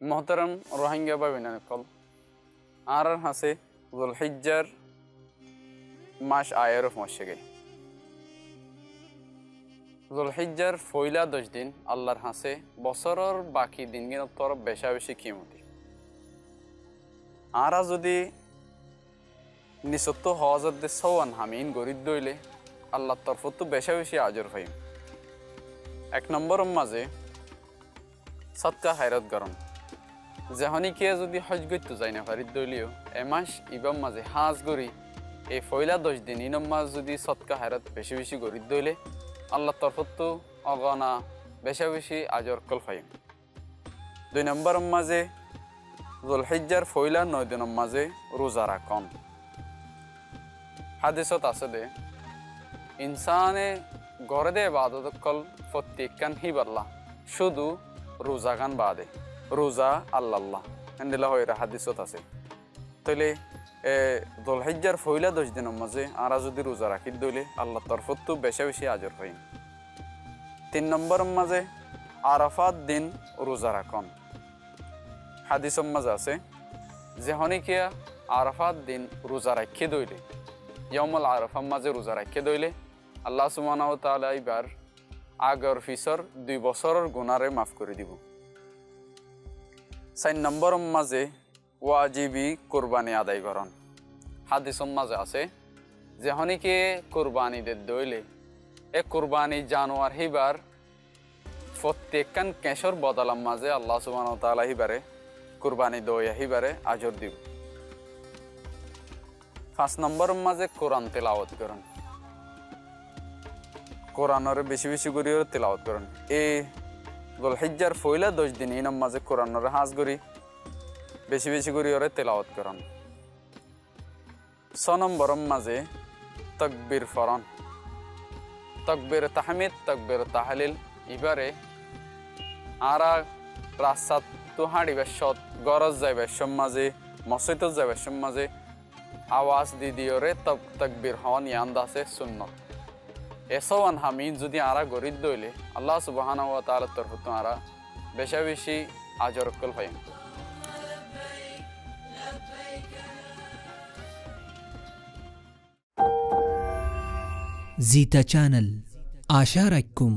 মহতারাম রোহিঙ্গা বা বিনাকল আর হাসে জুলহিজ্জার মাস আয়ের মশে জুলহিজ্জার ফইলা 10 দিন আল্লাহর হাসে বছরের বাকি দিনগুলো তরফ বেশা বেশি কিমতি আরা যদি নিসত্ব হওয়াজত দে সওয়ান হামিন গরিব দইলে আল্লাহর তরফত তো বেশা বেশি আজর হইম। 1 নম্বর মাঝে সৎকা হায়রত গরম যেহনিকে যদি হজ গইতে যাই না পারি দইলিও এমাস ইবাম মাঝে হাজ গরি এই ফইলা 10 দিন ইনম মাস যদি সৎকা হায়রত বেশি বেশি গরিব দইলে আল্লাহর তরফত তো অগনা বেশা বেশি আজর কল ফাইম। 2 নম্বর মাঝে জুলহিজ্জার ফইলা 9 দিনের মাঝে রোজা রাখন। হাদিসত আছে দে ইনসানে গড়ে দে ইবাদত কল প্রত্যেকখান হিবাল্লাহ শুধু রোজা গান বাদে রোজা আল্লাহ এন্দিলা হইরা হাদিসত আছে। তাইলে জুলহিজ্জার ফইলা 10 দিনের মাঝে আরা যদি রোজা রাখি দইলে আল্লাহর তরফত তো বেশা বেশি আজর হই। 3 নম্বর মাঝে আরাফাত দিন রোজা রাখন। হাদিসের মাঝে আছে যে হনিকিয়া আরাফাত দিন রোজা রাখে দইলে ইয়াউমুল আরাফার মাঝে রোজা রাখে দইলে আল্লাহ সুবহানাহু ওয়া তাআলা এবার আগর ফিসর 2 বছরের গুনারে মাফ করে দিব। 4 নম্বর মাঝে ওয়াজিবি কুরবানি আদায় করন। হাদিসের মাঝে আছে যে হনিকে কুরবানি দে দইলে এ কুরবানি জানোয়ার হিবার প্রত্যেকখান কেশর বদলাম মাঝে আল্লাহ সুবহানাহু ওয়া তাআলা হিবারে কুরবানি দইয়া হিবারে আজর দিব। 5 নম্বর মাঝে কোরআন তেলাওয়াত করুন। কোরআনের বেশি বেশি করে তেলাওয়াত করুন। এই জুলহিজ্জার ফইলা 10 দিন ইনম মাঝে কোরআনের হাজ করি বেশি বেশি করে তেলাওয়াত করুন। 6 নম্বর মাঝে তাকবীর ফরন তাকবীর তাহমিদ তাকবীর তাহলিল ইবারে আরা রাসাত তো হাঁড়ি বেশত গরজ যায় বেশম মাঝে মসজিদ যায় বেশম মাঝে আওয়াজ দিদিওরে তাকবীর হন ইয়ান্দ আছে সুন্নত এসওয়ান হামিদ যদি আরা গরিব দইলে আল্লাহ সুবহানাহু ওয়া তাআলার তরফ থেকে আরা বেশা বেশি আজর কল হয়। জিতা চ্যানেল আশা রাখুম।